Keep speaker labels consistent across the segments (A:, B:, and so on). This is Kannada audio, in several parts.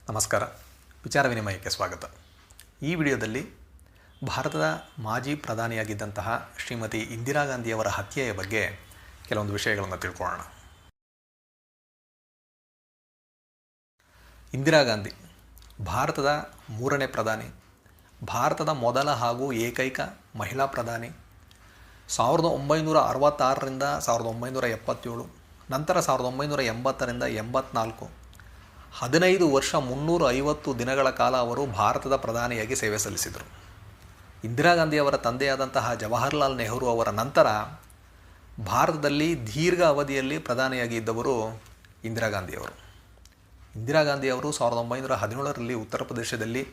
A: ನಮಸ್ಕಾರ. ವಿಚಾರ ವಿನಿಮಯಕ್ಕೆ ಸ್ವಾಗತ. ಈ ವಿಡಿಯೋದಲ್ಲಿ ಭಾರತದ ಮಾಜಿ ಪ್ರಧಾನಿಯಾಗಿದ್ದಂತಹ ಶ್ರೀಮತಿ ಇಂದಿರಾ ಗಾಂಧಿಯವರ ಹತ್ಯೆಯ ಬಗ್ಗೆ ಕೆಲವೊಂದು ವಿಷಯಗಳನ್ನು ತಿಳ್ಕೊಳ್ಳೋಣ. ಇಂದಿರಾ ಗಾಂಧಿ ಭಾರತದ 3ನೇ ಪ್ರಧಾನಿ, ಭಾರತದ ಮೊದಲ ಹಾಗೂ ಏಕೈಕ ಮಹಿಳಾ ಪ್ರಧಾನಿ. 1966ರಿಂದ 1977, ನಂತರ 1980ರಿಂದ 84, 15 ವರ್ಷ 350 ದಿನಗಳ ಕಾಲ ಅವರು ಭಾರತದ ಪ್ರಧಾನಿಯಾಗಿ ಸೇವೆ ಸಲ್ಲಿಸಿದರು. ಇಂದಿರಾ ಗಾಂಧಿಯವರ ತಂದೆಯಾದಂತಹ ಜವಾಹರ್ಲಾಲ್ ನೆಹರು ಅವರ ನಂತರ ಭಾರತದಲ್ಲಿ ದೀರ್ಘ ಅವಧಿಯಲ್ಲಿ ಪ್ರಧಾನಿಯಾಗಿ ಇದ್ದವರು ಇಂದಿರಾ ಗಾಂಧಿಯವರು. ಇಂದಿರಾ ಗಾಂಧಿಯವರು 1917ರಲ್ಲಿ ಉತ್ತರ ಪ್ರದೇಶದಲ್ಲಿ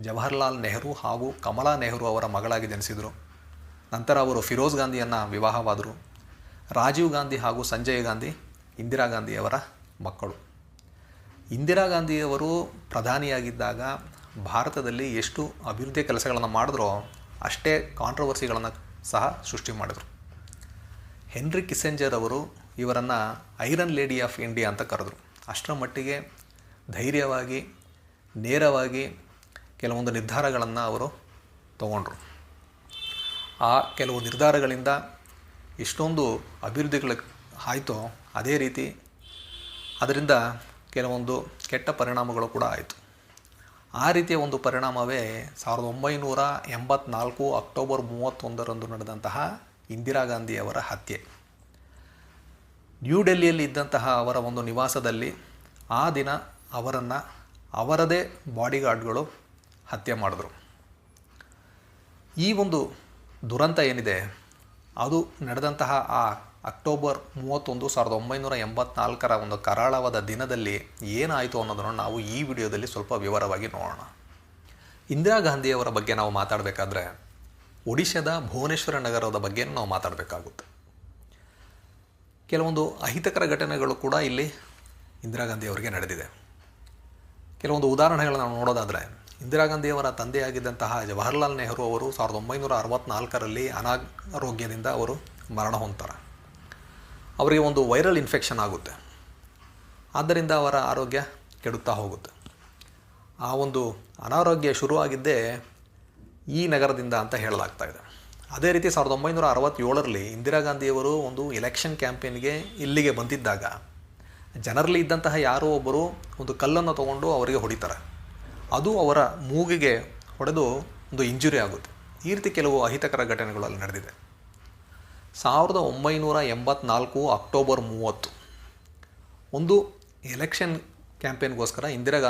A: ಜವಾಹರ್ಲಾಲ್ ನೆಹರು ಹಾಗೂ ಕಮಲಾ ನೆಹರು ಅವರ ಮಗಳಾಗಿ ಜನಿಸಿದರು. ನಂತರ ಅವರು ಫಿರೋಜ್ ಗಾಂಧಿಯನ್ನು ವಿವಾಹವಾದರು. ರಾಜೀವ್ ಗಾಂಧಿ ಹಾಗೂ ಸಂಜಯ್ ಗಾಂಧಿ ಇಂದಿರಾ ಗಾಂಧಿಯವರ ಮಕ್ಕಳು. ಇಂದಿರಾ ಗಾಂಧಿಯವರು ಪ್ರಧಾನಿಯಾಗಿದ್ದಾಗ ಭಾರತದಲ್ಲಿ ಎಷ್ಟು ಅಭಿವೃದ್ಧಿ ಕೆಲಸಗಳನ್ನು ಮಾಡಿದ್ರೋ ಅಷ್ಟೇ ಕಾಂಟ್ರವರ್ಸಿಗಳನ್ನು ಸಹ ಸೃಷ್ಟಿ ಮಾಡಿದರು. ಹೆನ್ರಿ ಕಿಸ್ಸಿಂಜರ್ ಅವರು ಇವರನ್ನು ಐರನ್ ಲೇಡಿ ಆಫ್ ಇಂಡಿಯಾ ಅಂತ ಕರೆದರು. ಅಷ್ಟರ ಮಟ್ಟಿಗೆ ಧೈರ್ಯವಾಗಿ, ನೇರವಾಗಿ ಕೆಲವೊಂದು ನಿರ್ಧಾರಗಳನ್ನು ಅವರು ತಗೊಂಡ್ರು. ಆ ಕೆಲವು ನಿರ್ಧಾರಗಳಿಂದ ಎಷ್ಟೊಂದು ಅಭಿವೃದ್ಧಿಗಳು ಆಯಿತೋ ಅದೇ ರೀತಿ ಅದರಿಂದ ಕೆಲವೊಂದು ಕೆಟ್ಟ ಪರಿಣಾಮಗಳು ಕೂಡ ಆಯಿತು. ಆ ರೀತಿಯ ಒಂದು ಪರಿಣಾಮವೇ 1984 ಅಕ್ಟೋಬರ್ 31ರಂದು ನಡೆದಂತಹ ಇಂದಿರಾ ಗಾಂಧಿಯವರ ಹತ್ಯೆ. ನ್ಯೂ ಡೆಲ್ಲಿಯಲ್ಲಿ ಇದ್ದಂತಹ ಅವರ ಒಂದು ನಿವಾಸದಲ್ಲಿ ಆ ದಿನ ಅವರನ್ನು ಅವರದೇ ಬಾಡಿಗಾರ್ಡ್ಗಳು ಹತ್ಯೆ ಮಾಡಿದ್ರು. ಈ ಒಂದು ದುರಂತ ಏನಿದೆ ಅದು ನಡೆದಂತಹ ಆ ಅಕ್ಟೋಬರ್ 31, 1984ರ ಒಂದು ಕರಾಳವಾದ ದಿನದಲ್ಲಿ ಏನಾಯಿತು ಅನ್ನೋದನ್ನು ನಾವು ಈ ವಿಡಿಯೋದಲ್ಲಿ ಸ್ವಲ್ಪ ವಿವರವಾಗಿ ನೋಡೋಣ. ಇಂದಿರಾ ಗಾಂಧಿಯವರ ಬಗ್ಗೆ ನಾವು ಮಾತಾಡಬೇಕಾದ್ರೆ ಒಡಿಶಾದ ಭುವನೇಶ್ವರ ನಗರದ ಬಗ್ಗೆ ನಾವು ಮಾತಾಡಬೇಕಾಗುತ್ತೆ. ಕೆಲವೊಂದು ಅಹಿತಕರ ಘಟನೆಗಳು ಕೂಡ ಇಲ್ಲಿ ಇಂದಿರಾ ಗಾಂಧಿಯವರಿಗೆ ನಡೆದಿದೆ. ಕೆಲವೊಂದು ಉದಾಹರಣೆಗಳನ್ನು ನಾವು ನೋಡೋದಾದರೆ, ಇಂದಿರಾ ಗಾಂಧಿಯವರ ತಂದೆಯಾಗಿದ್ದಂತಹ ಜವಾಹರ್ಲಾಲ್ ನೆಹರು ಅವರು 1964ರಲ್ಲಿ ಅನಾರೋಗ್ಯದಿಂದ ಅವರು ಮರಣ ಹೊಂದ್ತಾರೆ. ಅವರಿಗೆ ಒಂದು ವೈರಲ್ ಇನ್ಫೆಕ್ಷನ್ ಆಗುತ್ತೆ. ಆದ್ದರಿಂದ ಅವರ ಆರೋಗ್ಯ ಕೆಡುತ್ತಾ ಹೋಗುತ್ತೆ. ಆ ಒಂದು ಅನಾರೋಗ್ಯ ಶುರುವಾಗಿದ್ದೇ ಈ ನಗರದಿಂದ ಅಂತ ಹೇಳಲಾಗ್ತಾ ಇದೆ. ಅದೇ ರೀತಿ 1967ರಲ್ಲಿ ಇಂದಿರಾ ಗಾಂಧಿಯವರು ಒಂದು ಎಲೆಕ್ಷನ್ ಕ್ಯಾಂಪೇನ್ಗೆ ಇಲ್ಲಿಗೆ ಬಂದಿದ್ದಾಗ ಜನರಲ್ಲಿ ಇದ್ದಂತಹ ಯಾರೋ ಒಬ್ಬರು ಒಂದು ಕಲ್ಲನ್ನು ತಗೊಂಡು ಅವರಿಗೆ ಹೊಡಿತಾರೆ. ಅದು ಅವರ ಮೂಗಿಗೆ ಹೊಡೆದು ಒಂದು ಇಂಜುರಿ ಆಗುತ್ತೆ. ಈ ರೀತಿ ಕೆಲವು ಅಹಿತಕರ ಘಟನೆಗಳು ಅಲ್ಲಿ ನಡೆದಿದೆ. 1984 ಅಕ್ಟೋಬರ್ 30 ಒಂದು ಎಲೆಕ್ಷನ್ ಕ್ಯಾಂಪೇನ್ಗೋಸ್ಕರ ಇಂದಿರಾ ಗಾಂಧಿ